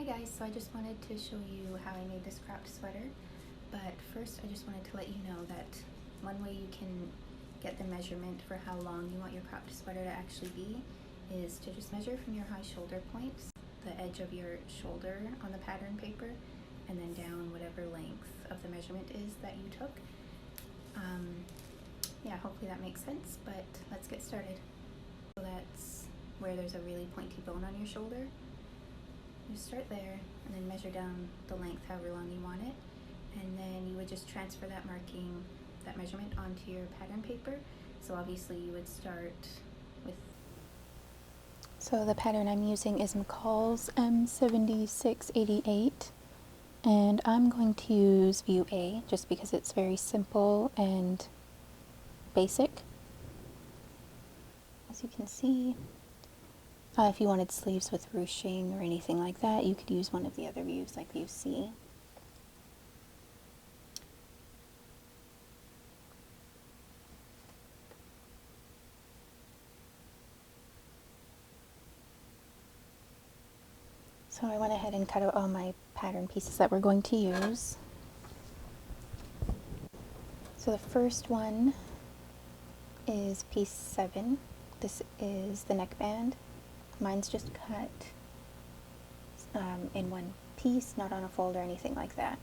Hi guys, so I just wanted to show you how I made this cropped sweater, but first I just wanted to let you know that one way you can get the measurement for how long you want your cropped sweater to actually be is to just measure from your high shoulder points, the edge of your shoulder on the pattern paper, and then down whatever length of the measurement is that you took. Yeah, hopefully that makes sense, but let's get started. So that's where there's a really pointy bone on your shoulder. You start there and then measure down the length however long you want it, and then you would just transfer that measurement onto your pattern paper. So obviously you would start with... So the pattern I'm using is McCall's M7688, and I'm going to use view A just because it's very simple and basic. As you can see, if you wanted sleeves with ruching or anything like that, you could use one of the other views like view C. So I went ahead and cut out all my pattern pieces that we're going to use. So the first one is piece 7. This is the neckband. Mine's just cut in one piece, not on a fold or anything like that.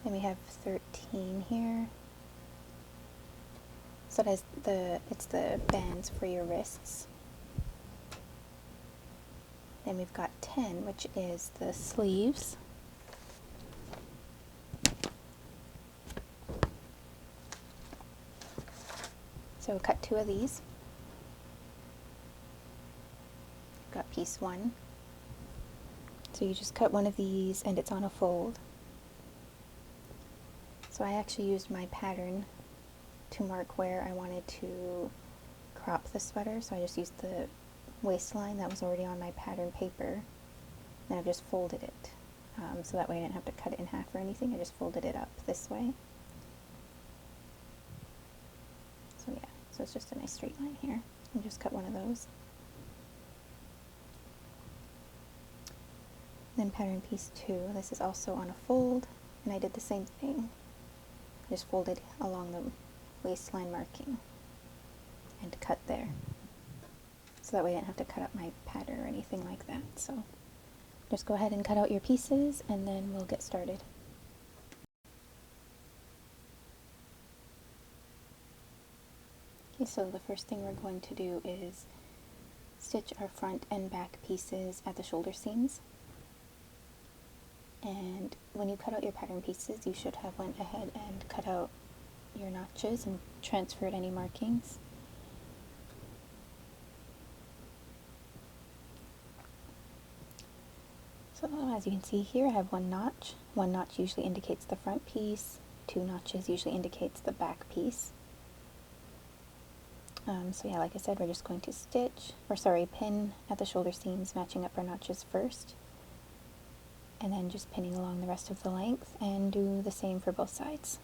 Then we have 13 here. So it's the bands for your wrists. Then we've got 10, which is the sleeves. So cut 2 of these. Got piece 1. So you just cut one of these and it's on a fold. So I actually used my pattern to mark where I wanted to crop the sweater, so I just used the waistline that was already on my pattern paper, and I've just folded it. So that way I didn't have to cut it in half or anything, I just folded it up this way. So yeah, so it's just a nice straight line here. And just cut one of those. Then pattern piece 2, this is also on a fold, and I did the same thing. I just folded along the waistline marking and cut there. So that way I didn't have to cut up my pattern or anything like that. So just go ahead and cut out your pieces and then we'll get started. Okay, so the first thing we're going to do is stitch our front and back pieces at the shoulder seams. And when you cut out your pattern pieces, you should have went ahead and cut out your notches and transferred any markings. So as you can see here, I have one notch. One notch usually indicates the front piece. 2 notches usually indicates the back piece. So yeah, like I said, we're just going to pin at the shoulder seams, matching up our notches first, and then just pinning along the rest of the length, and do the same for both sides.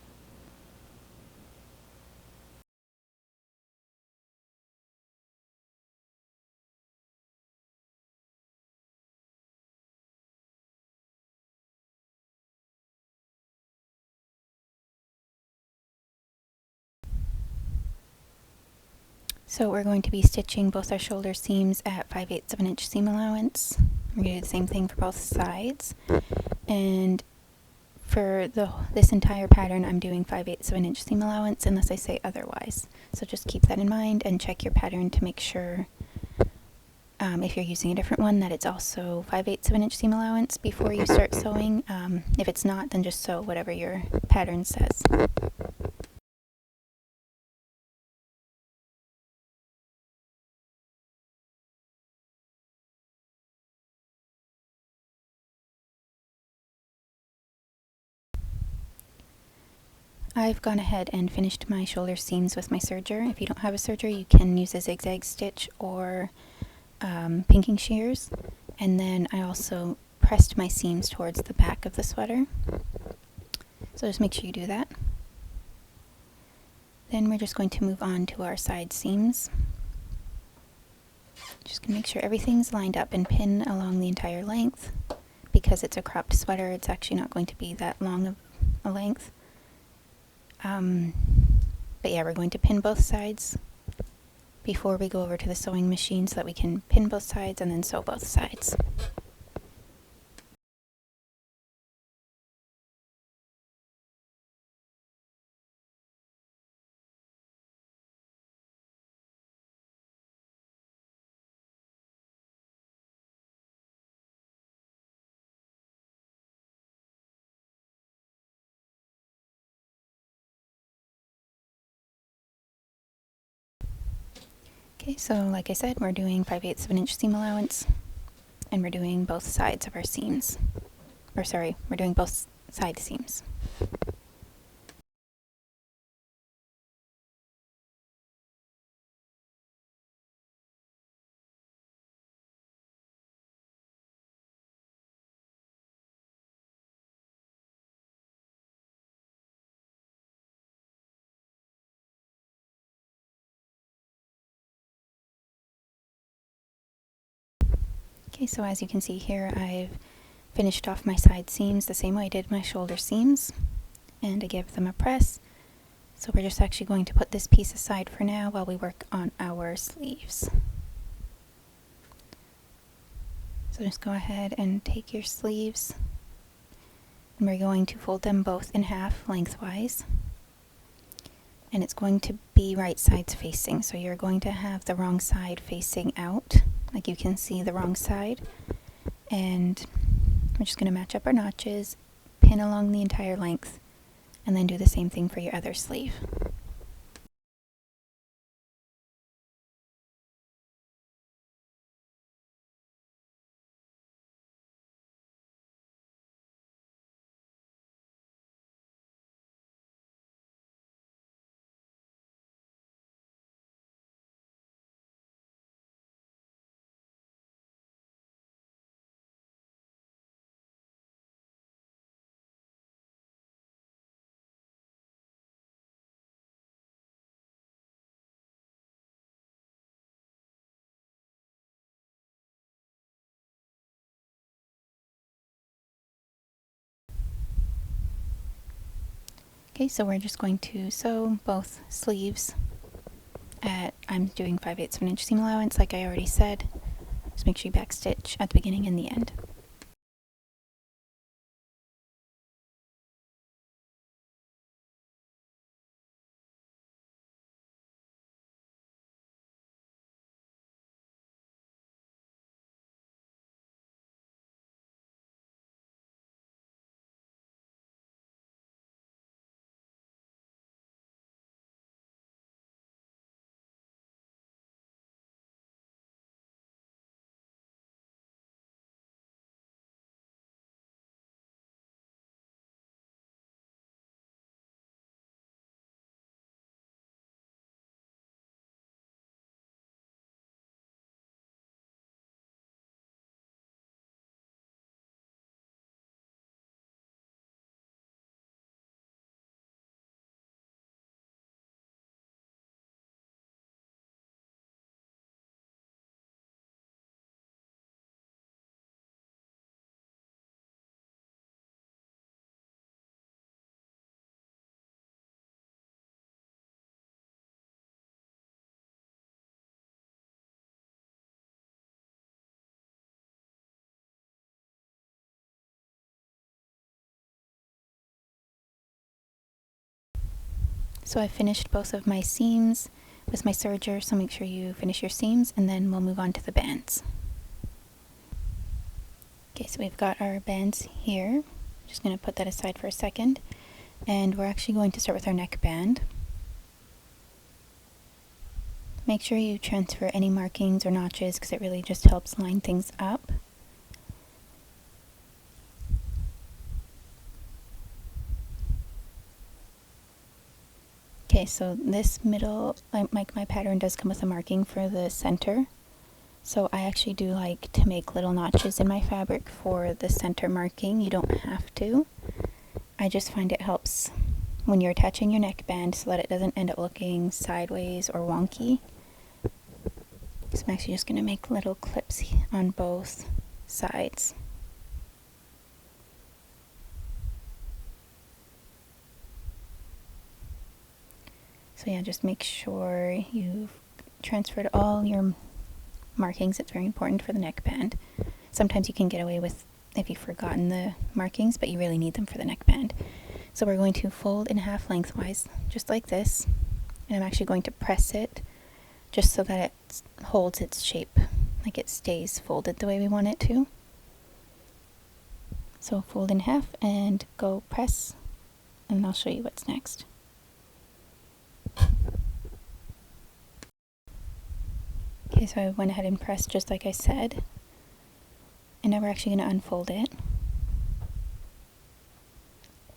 So we're going to be stitching both our shoulder seams at 5/8 of an inch seam allowance. We're going to do the same thing for both sides. And for this entire pattern, I'm doing 5/8 of an inch seam allowance unless I say otherwise. So just keep that in mind and check your pattern to make sure, if you're using a different one, that it's also 5/8 of an inch seam allowance before you start sewing. If it's not, then just sew whatever your pattern says. I've gone ahead and finished my shoulder seams with my serger. If you don't have a serger, you can use a zigzag stitch or pinking shears. And then I also pressed my seams towards the back of the sweater. So just make sure you do that. Then we're just going to move on to our side seams. Just gonna make sure everything's lined up and pin along the entire length. Because it's a cropped sweater, it's actually not going to be that long of a length. But yeah, we're going to pin both sides before we go over to the sewing machine so that we can pin both sides and then sew both sides. Okay, so like I said, we're doing 5/8 of an inch seam allowance, and we're doing both sides of our seams. Or sorry, we're doing both side seams. Okay, so as you can see here, I've finished off my side seams the same way I did my shoulder seams, and I give them a press. So we're just actually going to put this piece aside for now while we work on our sleeves. So just go ahead and take your sleeves, and we're going to fold them both in half lengthwise. And it's going to be right sides facing, so you're going to have the wrong side facing out, like you can see the wrong side. And we're just going to match up our notches, pin along the entire length, and then do the same thing for your other sleeve. Okay, so we're just going to sew both sleeves at, I'm doing 5/8 of an inch seam allowance like I already said. Just make sure you backstitch at the beginning and the end. So I finished both of my seams with my serger, so make sure you finish your seams and then we'll move on to the bands. Okay, so we've got our bands here. Just going to put that aside for a second, and we're actually going to start with our neckband. Make sure you transfer any markings or notches because it really just helps line things up. Okay, so this middle, like my pattern does come with a marking for the center. So I actually do like to make little notches in my fabric for the center marking. You don't have to. I just find it helps when you're attaching your neckband so that it doesn't end up looking sideways or wonky. So I'm actually just going to make little clips on both sides. So yeah, just make sure you've transferred all your markings. It's very important for the neckband. Sometimes you can get away with if you've forgotten the markings, but you really need them for the neckband. So we're going to fold in half lengthwise, just like this. And I'm actually going to press it just so that it holds its shape, like it stays folded the way we want it to. So fold in half and go press, and I'll show you what's next. Okay, so I went ahead and pressed just like I said. And now we're actually going to unfold it.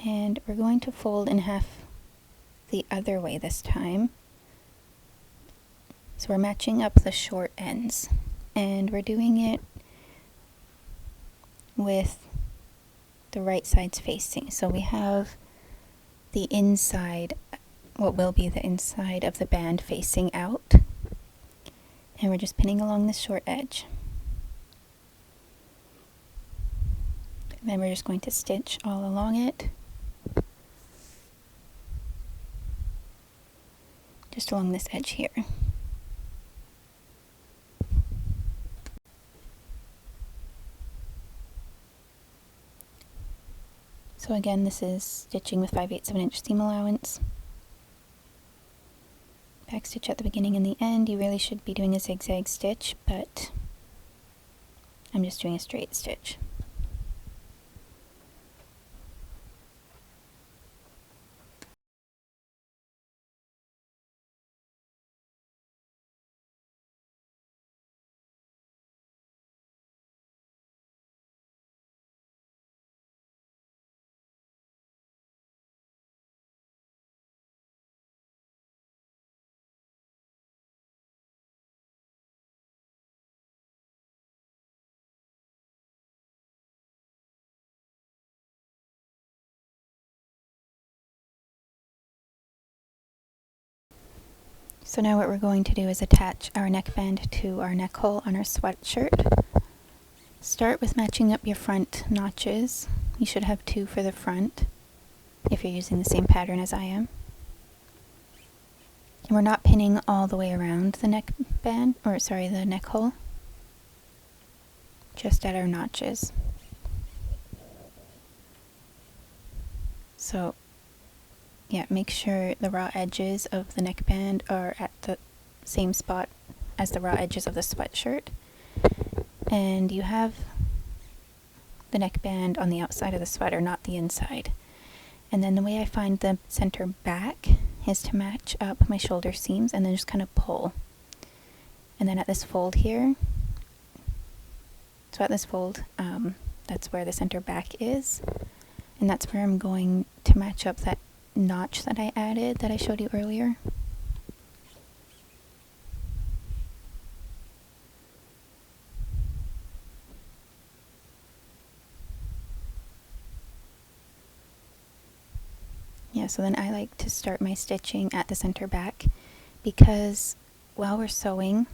And we're going to fold in half the other way this time. So we're matching up the short ends. And we're doing it with the right sides facing. So we have the inside, what will be the inside of the band facing out. And we're just pinning along the short edge. And then we're just going to stitch all along it. Just along this edge here. So again, this is stitching with 5/8 of an inch seam allowance. Back stitch at the beginning and the end. You really should be doing a zigzag stitch, but I'm just doing a straight stitch. So now what we're going to do is attach our neckband to our neck hole on our sweatshirt. Start with matching up your front notches. You should have 2 for the front if you're using the same pattern as I am. And we're not pinning all the way around the neckband, or sorry, the neck hole, just at our notches. So yeah, make sure the raw edges of the neckband are at the same spot as the raw edges of the sweatshirt. And you have the neckband on the outside of the sweater, not the inside. And then the way I find the center back is to match up my shoulder seams and then just kind of pull. And then at this fold here, so at this fold, that's where the center back is. And that's where I'm going to match up that notch that I added that I showed you earlier. Yeah, so then I like to start my stitching at the center back because while we're sewing,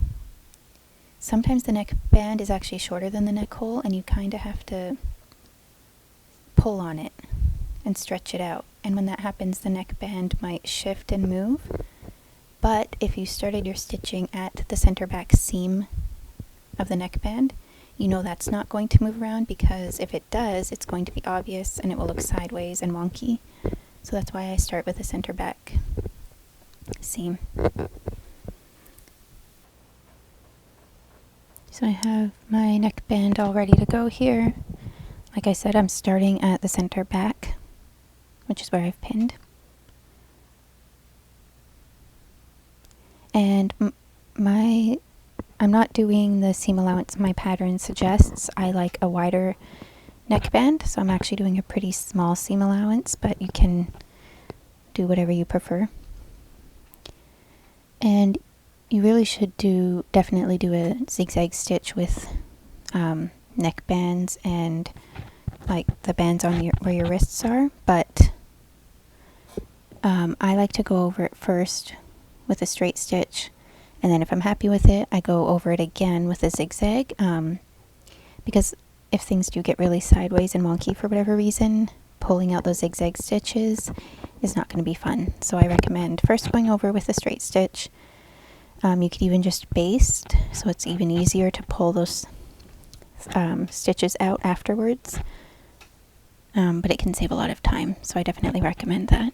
sometimes the neckband is actually shorter than the neck hole and you kind of have to pull on it and stretch it out. And when that happens, the neckband might shift and move. But if you started your stitching at the center back seam of the neckband, you know that's not going to move around, because if it does, it's going to be obvious and it will look sideways and wonky. So that's why I start with the center back seam. So I have my neckband all ready to go here. Like I said, I'm starting at the center back, which is where I've pinned. And I'm not doing the seam allowance my pattern suggests. I like a wider neckband, so I'm actually doing a pretty small seam allowance, but you can do whatever you prefer. And you really should definitely do a zigzag stitch with neck bands and like the bands on where your wrists are, but I like to go over it first with a straight stitch And then if I'm happy with it, I go over it again with a zigzag, because if things do get really sideways and wonky for whatever reason, pulling out those zigzag stitches is not going to be fun. So I recommend first going over with a straight stitch. You could even just baste, so it's even easier to pull those stitches out afterwards. But it can save a lot of time, so I definitely recommend that.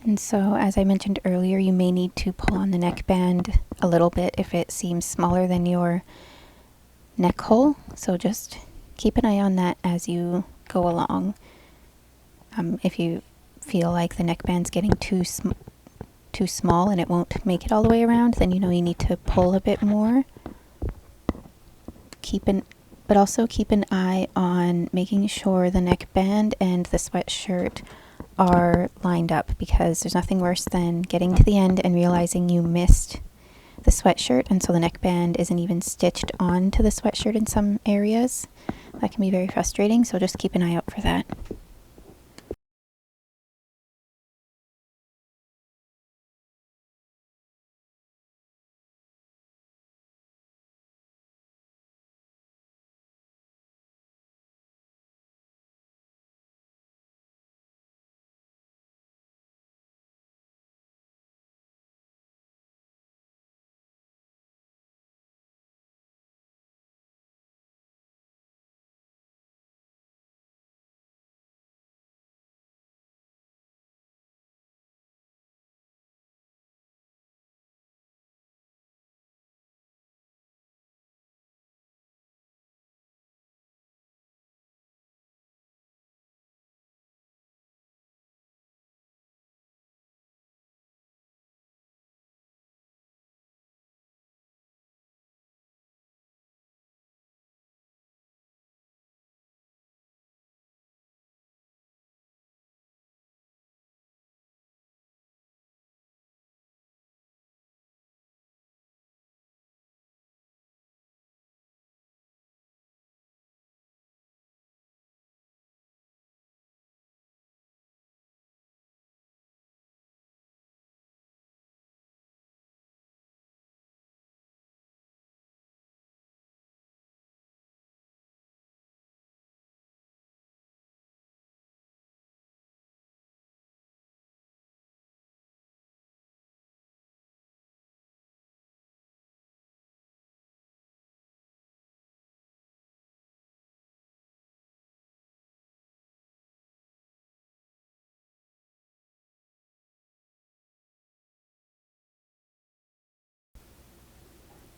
And so, as I mentioned earlier, you may need to pull on the neckband a little bit if it seems smaller than your neck hole. So just keep an eye on that as you go along. If you feel like the neckband's getting too small and it won't make it all the way around, then you know you need to pull a bit more. But also keep an eye on making sure the neckband and the sweatshirt are lined up, because there's nothing worse than getting to the end and realizing you missed the sweatshirt, and so the neckband isn't even stitched onto the sweatshirt in some areas. That can be very frustrating, so just keep an eye out for that.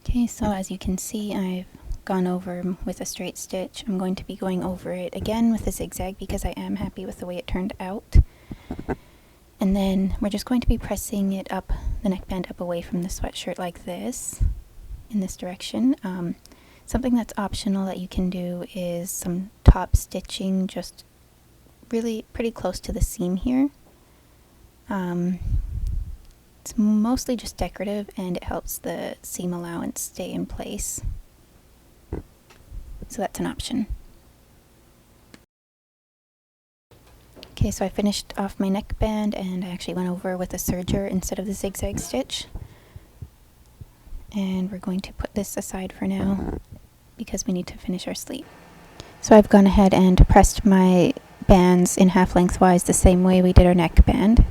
Okay, so as you can see, I've gone over with a straight stitch. I'm going to be going over it again with a zigzag because I am happy with the way it turned out. And then we're just going to be pressing it up, the neckband up away from the sweatshirt like this, in this direction. Something that's optional that you can do is some top stitching, just really pretty close to the seam here. It's mostly just decorative, and it helps the seam allowance stay in place. So that's an option. Okay, so I finished off my neckband, and I actually went over with a serger instead of the zigzag stitch. And we're going to put this aside for now because we need to finish our sleeve. So I've gone ahead and pressed my bands in half lengthwise the same way we did our neckband.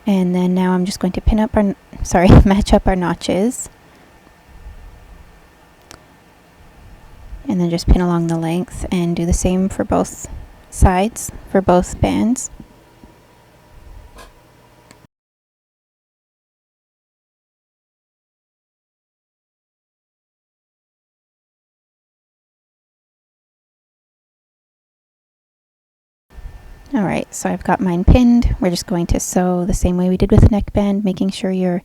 And then now I'm just going to match up our notches. And then just pin along the length and do the same for both sides, for both bands. Alright, so I've got mine pinned. We're just going to sew the same way we did with the neckband, making sure your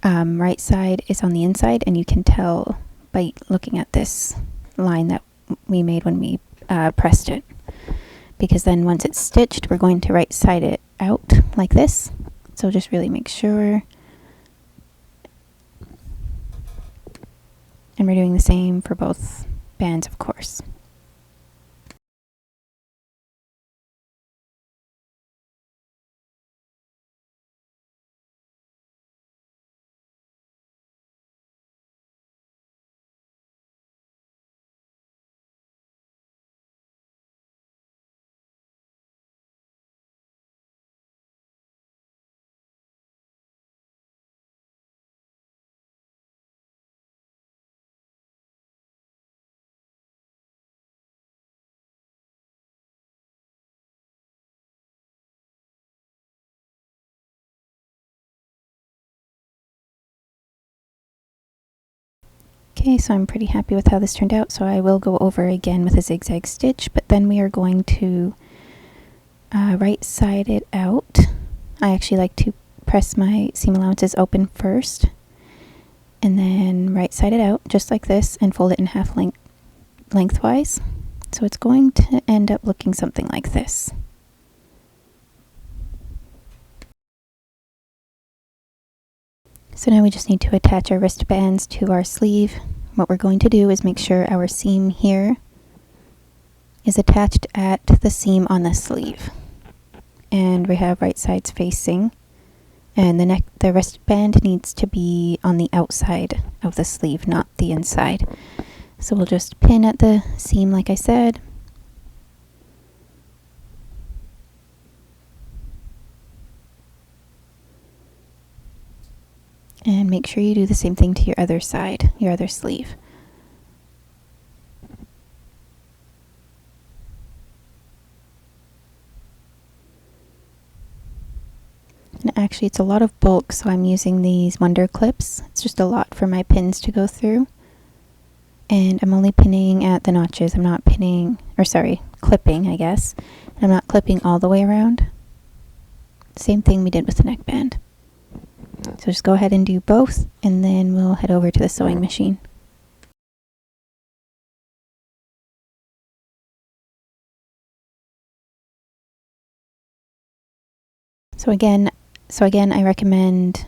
right side is on the inside, and you can tell by looking at this line that we made when we pressed it. Because then once it's stitched, we're going to right side it out like this. So just really make sure. And we're doing the same for both bands, of course. Okay, so I'm pretty happy with how this turned out, so I will go over again with a zigzag stitch, but then we are going to right side it out. I actually like to press my seam allowances open first, and then right side it out, just like this, and fold it in half lengthwise. So it's going to end up looking something like this. So now we just need to attach our wristbands to our sleeve. What we're going to do is make sure our seam here is attached at the seam on the sleeve. And we have right sides facing. And the wristband needs to be on the outside of the sleeve, not the inside. So we'll just pin at the seam like I said. And make sure you do the same thing to your other side, your other sleeve. And actually it's a lot of bulk, so I'm using these Wonder Clips. It's just a lot for my pins to go through. And I'm only pinning at the notches. I'm not pinning, or sorry, clipping, I guess. And I'm not clipping all the way around. Same thing we did with the neckband. So just go ahead and do both, and then we'll head over to the sewing machine. So again, I recommend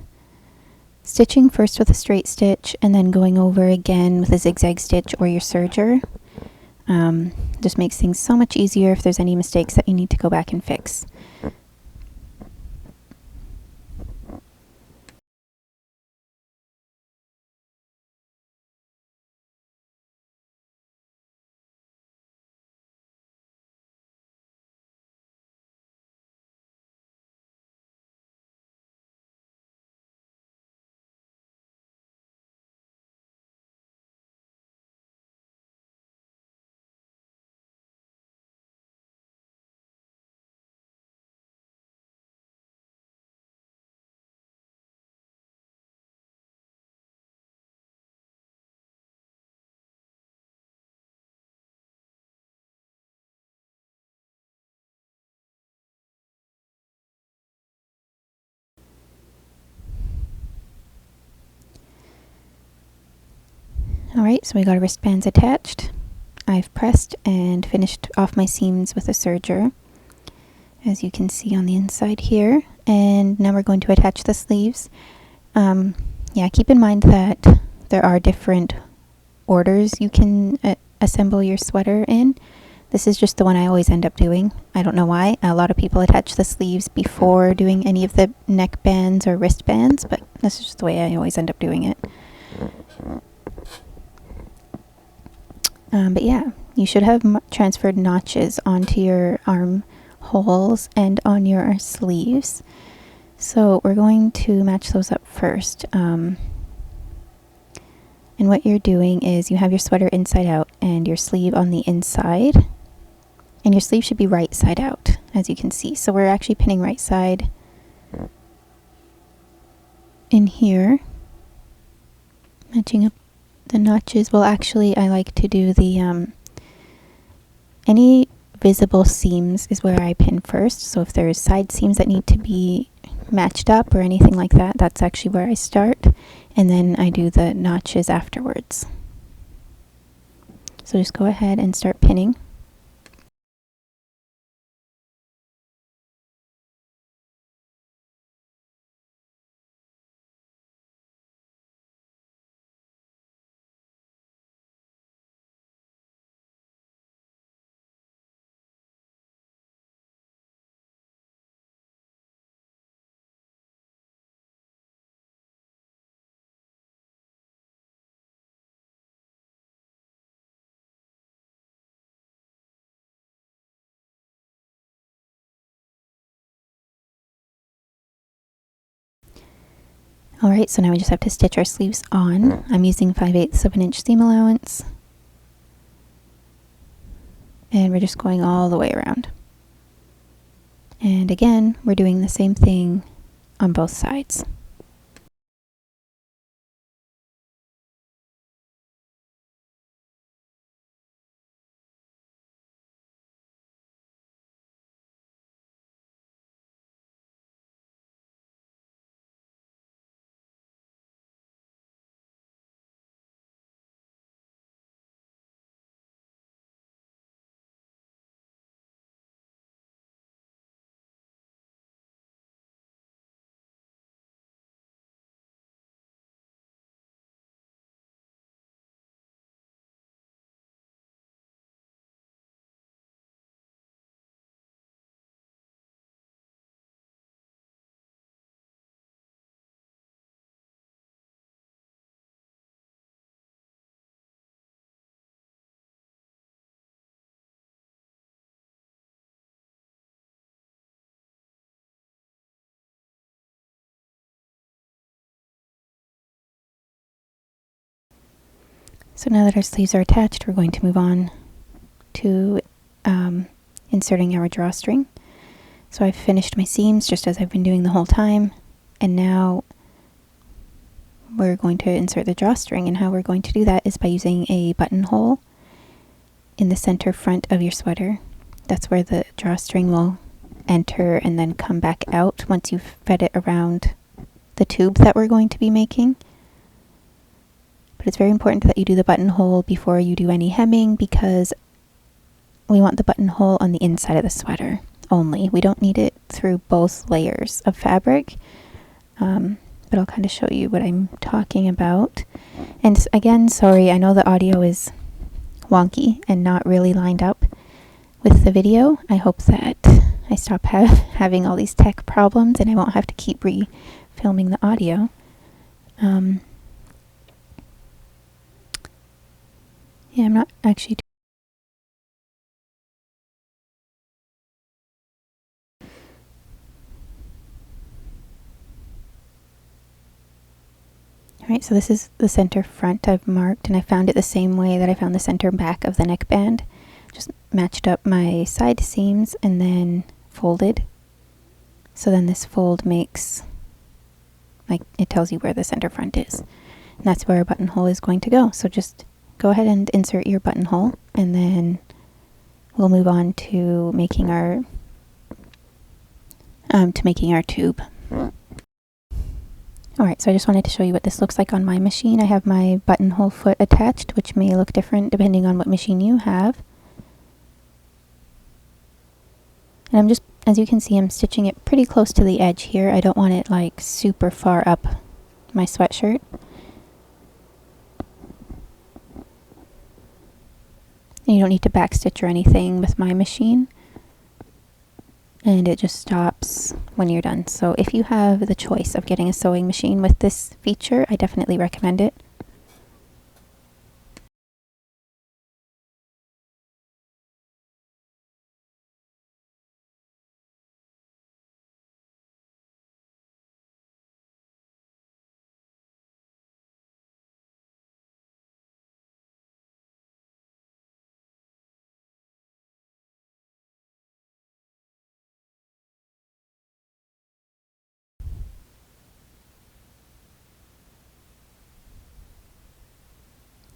stitching first with a straight stitch and then going over again with a zigzag stitch or your serger. Just makes things so much easier if there's any mistakes that you need to go back and fix. Alright, so we got our wristbands attached. I've pressed and finished off my seams with a serger, as you can see on the inside here. And now we're going to attach the sleeves. Yeah, keep in mind that there are different orders you can assemble your sweater in. This is just the one I always end up doing. I don't know why. A lot of people attach the sleeves before doing any of the neck bands or wristbands, but this is just the way I always end up doing it. But yeah, you should have transferred notches onto your armholes and on your sleeves. So we're going to match those up first. And what you're doing is you have your sweater inside out and your sleeve on the inside. And your sleeve should be right side out, as you can see. So we're actually pinning right side in here, matching up the notches. Well, actually, I like to do the any visible seams is where I pin first. So if there's side seams that need to be matched up or anything like that, that's actually where I start, and then I do the notches afterwards. So just go ahead and start pinning. Alright, so now we just have to stitch our sleeves on. I'm using 5/8 of an inch seam allowance. And we're just going all the way around. And again, we're doing the same thing on both sides. So now that our sleeves are attached, we're going to move on to inserting our drawstring. So I've finished my seams just as I've been doing the whole time, and now we're going to insert the drawstring, and how we're going to do that is by using a buttonhole in the center front of your sweater. That's where the drawstring will enter and then come back out once you've fed it around the tube that we're going to be making. But it's very important that you do the buttonhole before you do any hemming, because we want the buttonhole on the inside of the sweater only. We don't need it through both layers of fabric. But I'll kind of show you what I'm talking about. And again, sorry, I know the audio is wonky and not really lined up with the video. I hope that I stop having all these tech problems and I won't have to keep re-filming the audio. Yeah, I'm not actually Alright, so this is the center front I've marked, and I found it the same way that I found the center back of the neckband. Just matched up my side seams and then folded. So then this fold makes, like, it tells you where the center front is. And that's where our buttonhole is going to go. So just go ahead and insert your buttonhole, and then we'll move on to making our tube. Alright, so I just wanted to show you what this looks like on my machine. I have my buttonhole foot attached, which may look different depending on what machine you have. And I'm just, as you can see, I'm stitching it pretty close to the edge here. I don't want it like super far up my sweatshirt. And you don't need to backstitch or anything with my machine. And it just stops when you're done. So if you have the choice of getting a sewing machine with this feature, I definitely recommend it.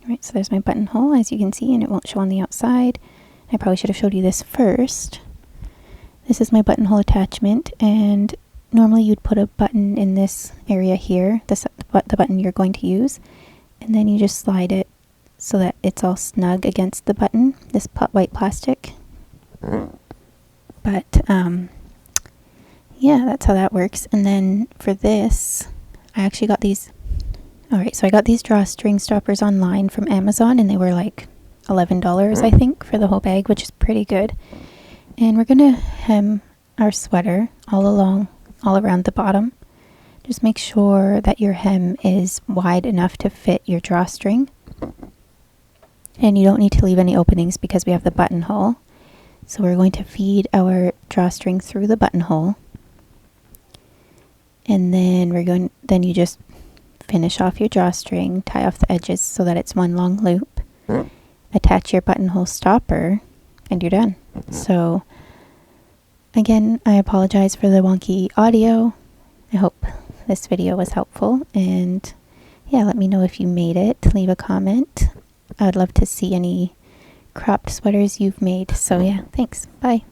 Alright, so there's my buttonhole, as you can see, and it won't show on the outside. I probably should have showed you this first. This is my buttonhole attachment, and normally you'd put a button in this area here, the button you're going to use, and then you just slide it so that it's all snug against the button, this white plastic. But, yeah, that's how that works. And then for this, I actually got these. Alright, so I got these drawstring stoppers online from Amazon, and they were like $11, I think, for the whole bag, which is pretty good. And we're going to hem our sweater all around the bottom. Just make sure that your hem is wide enough to fit your drawstring. And you don't need to leave any openings because we have the buttonhole. So we're going to feed our drawstring through the buttonhole. And then then you just finish off your drawstring, tie off the edges so that it's one long loop, attach your buttonhole stopper, and you're done. So again, I apologize for the wonky audio. I hope this video was helpful, and yeah, let me know if you made it. Leave a comment. I would love to see any cropped sweaters you've made. So yeah, thanks. Bye.